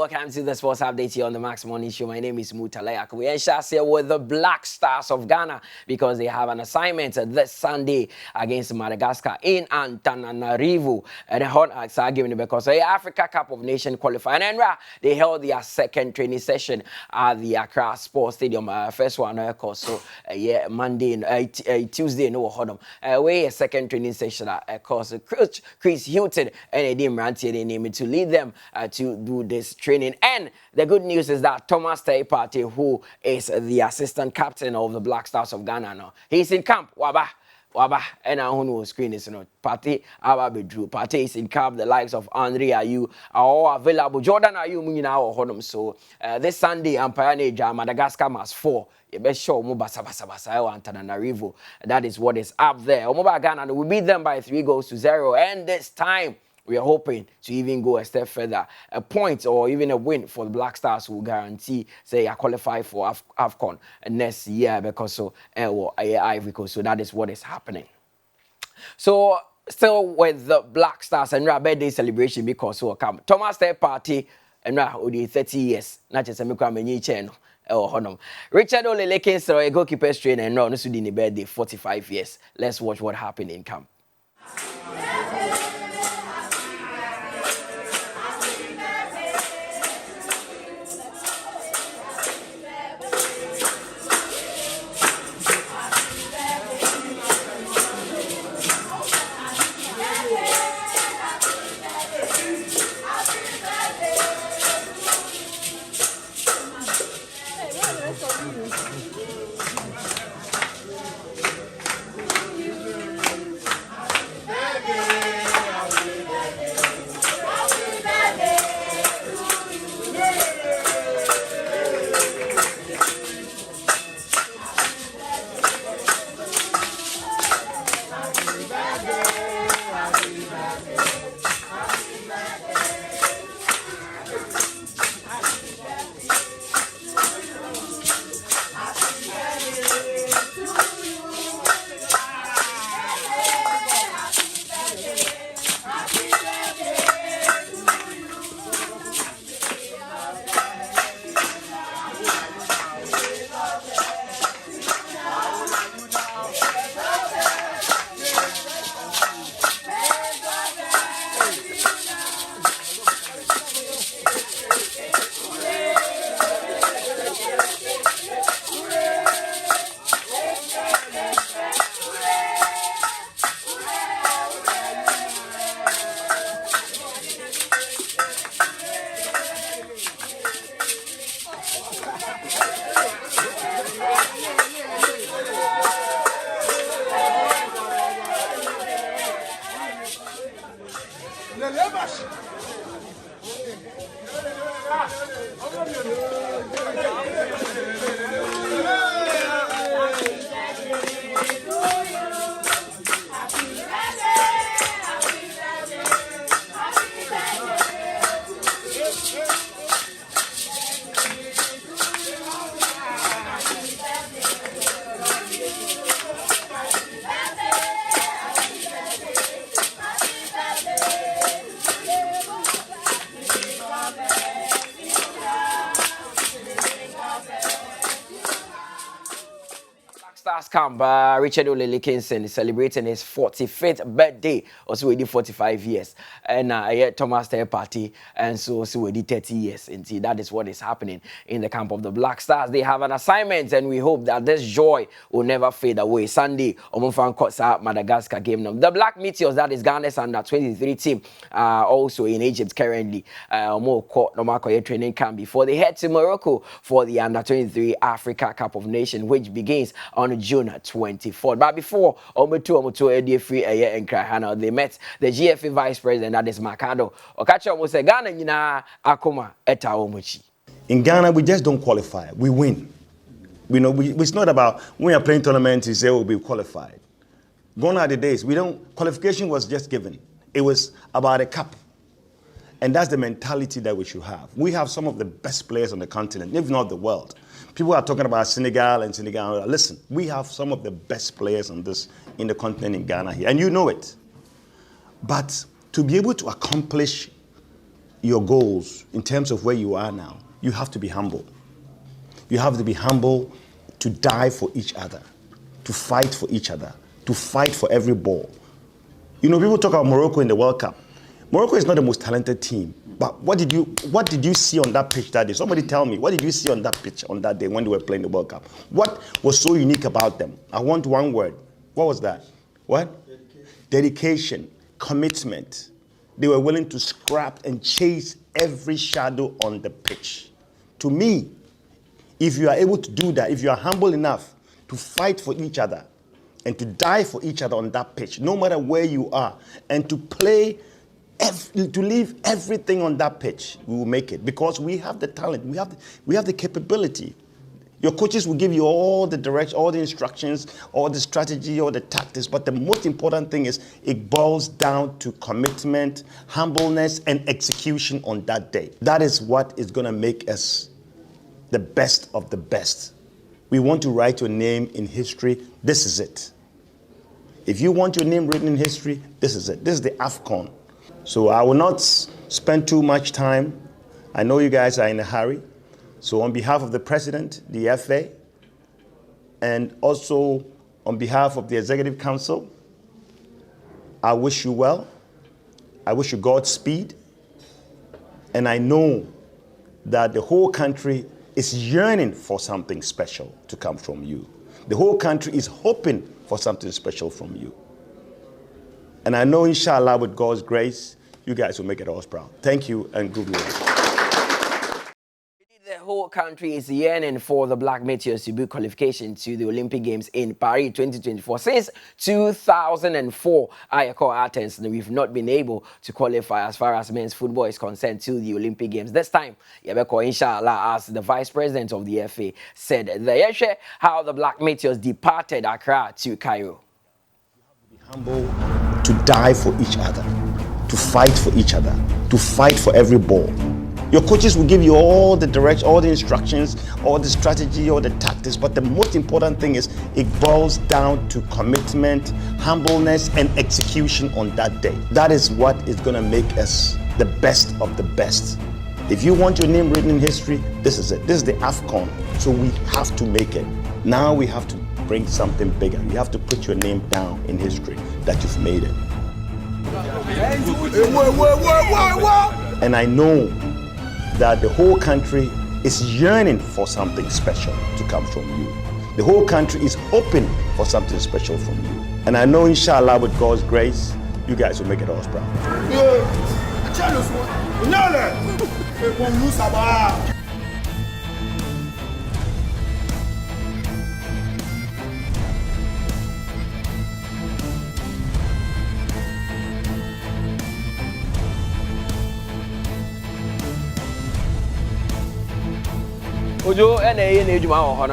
welcome to the Sports Update here on the Max Morning Show. My name is Mutala Yakubu. And Shas here with the Black Stars of Ghana because they have an assignment this Sunday against Madagascar in Antananarivo. And the hot acts are given because the Africa Cup of Nations qualifying. And they held their second training session at the Accra Sports Stadium. First one, of course, so Monday, Tuesday, no hold on. We a second training session, of course, Coach Chris Hilton and Eddie Mranti, they named to lead them to do this training. And the good news is that Thomas Party, who is the assistant captain of the Black Stars of Ghana now, he's in camp. Waba, and I who screen is Party, our bedroom. Party is in camp. The likes of Andre Ayew are all available. Jordan Ayew, now Hodom. So this Sunday, Empire Madagascar must 4. You best show Mubasa Antananarivo. That is what is up there. Omoba Ghana will beat them by 3-0. And this time, we are hoping to even go a step further. A point or even a win for the Black Stars will guarantee, say, a qualify for AFCON next year because so Ivory Coast. So that is what is happening. So still with the Black Stars and our birthday celebration because so come Thomas Party and our 30 years. Not just a many channel. Richard Olelekins, a goalkeeper trainer, and no Sudini birthday 45 years. Let's watch what happened in camp. Stars camp, Richard Olelekins is celebrating his 45th birthday. Also, we did 45 years. And Thomas Party, and so we did 30 years. Indeed, that is what is happening in the camp of the Black Stars. They have an assignment, and we hope that this joy will never fade away. Sunday, Omofan Kotsa Madagascar game. The Black Meteors, that is Ghana's under 23 team, also in Egypt currently. Normal training camp before they head to Morocco for the under 23 Africa Cup of Nations, which begins on June 24th. But before they met the GFA Vice President, that is Makado. In Ghana, we just don't qualify. We win. We know it's not about when you're playing tournaments, you say we'll be qualified. Gone are the days. Qualification was just given. It was about a cup. And that's the mentality that we should have. We have some of the best players on the continent, if not the world. People are talking about Senegal and Senegal. Listen, we have some of the best players in the continent in Ghana here, and you know it. But to be able to accomplish your goals, in terms of where you are now, you have to be humble. You have to be humble to die for each other, to fight for each other, to fight for every ball. You know, people talk about Morocco in the World Cup. Morocco is not the most talented team, but what did you see on that pitch that day? Somebody tell me, what did you see on that pitch on that day when they were playing the World Cup? What was so unique about them? I want one word. What was that? What? Dedication, commitment. They were willing to scrap and chase every shadow on the pitch. To me, if you are able to do that, if you are humble enough to fight for each other and to die for each other on that pitch, no matter where you are, and to play, to leave everything on that pitch, we will make it, because we have the talent, we have the capability. Your coaches will give you all the direction, all the instructions, all the strategy, all the tactics, but the most important thing is it boils down to commitment, humbleness, and execution on that day. That is what is going to make us the best of the best. We want to write your name in history. This is it. If you want your name written in history, this is it. This is the AFCON. So I will not spend too much time. I know you guys are in a hurry. So on behalf of the president, the FA, and also on behalf of the Executive Council, I wish you well. I wish you Godspeed. And I know that the whole country is yearning for something special to come from you. The whole country is hoping for something special from you. And I know, inshallah, with God's grace, you guys will make it all proud. Thank you and good luck. The whole country is yearning for the Black Meteors to book qualification to the Olympic Games in Paris 2024. Since 2004, I call Athens, we've not been able to qualify as far as men's football is concerned to the Olympic Games. This time, Yabeko, inshallah, as the vice president of the FA said, how the Black Meteors departed Accra to Cairo. Be humble to die for each other, to fight for each other, to fight for every ball. Your coaches will give you all the direction, all the instructions, all the strategy, all the tactics, but the most important thing is it boils down to commitment, humbleness, and execution on that day. That is what is going to make us the best of the best. If you want your name written in history, this is it. This is the AFCON, so we have to make it. Now we have to bring something bigger. You have to put your name down in history that you've made it. And I know that the whole country is yearning for something special to come from you. The whole country is hoping for something special from you. And I know, inshallah, with God's grace, you guys will make it all proud.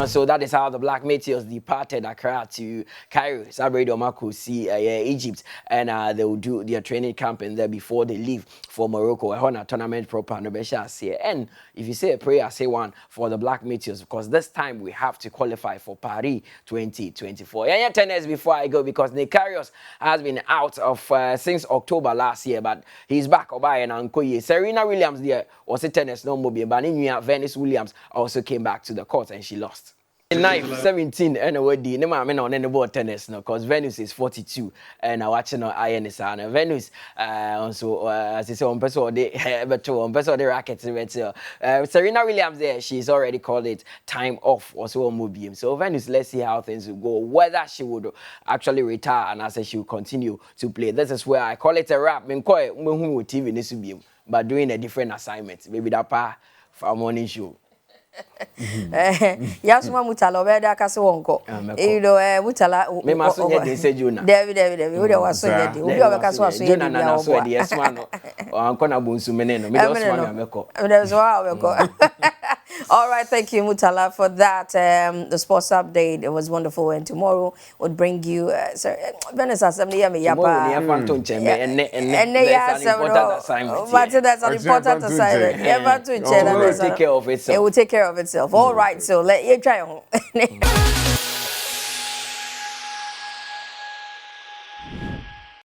So that is how the Black Meteors departed Accra to Cairo. Sabrina Omako see Egypt, and they will do their training camp in there before they leave for Morocco. A tournament proper and if you say a prayer, say one for the Black Meteors, because this time we have to qualify for Paris 2024. Yeah, 10 years before I go, because Necarious has been out of since October last year, but he's back. Obaye and Ankoye. Serena Williams there was a tennis no mobile, but Venus Williams also came back to the court and she lost. 9-17 and away no man on any board tennis no, because Venus is 42 and I watching no INS and Venus also as I say on person they but on person the rackets Serena Williams there, she's already called it time off also on Mobium. So Venus, let's see how things will go, whether she would actually retire and as she will continue to play. This is where I call it a wrap. TV this will but doing a different assignment. Maybe that part for a morning show. Yasuma Mutala obeda kase wonko. You know Mutala me maso ye dey say Juna. David we dey waso ye dey. Obi obeka so waso ye Juna na so dey esma no. Anko na bonsu me no. Me dey osma na meko. That's why we go. All right, thank you Mutala for that the sports update. It was wonderful, and tomorrow would bring you Venice assembly ya me yapa. But that's an important assignment. Take care of itself. It will take care of itself. All right, so let you try.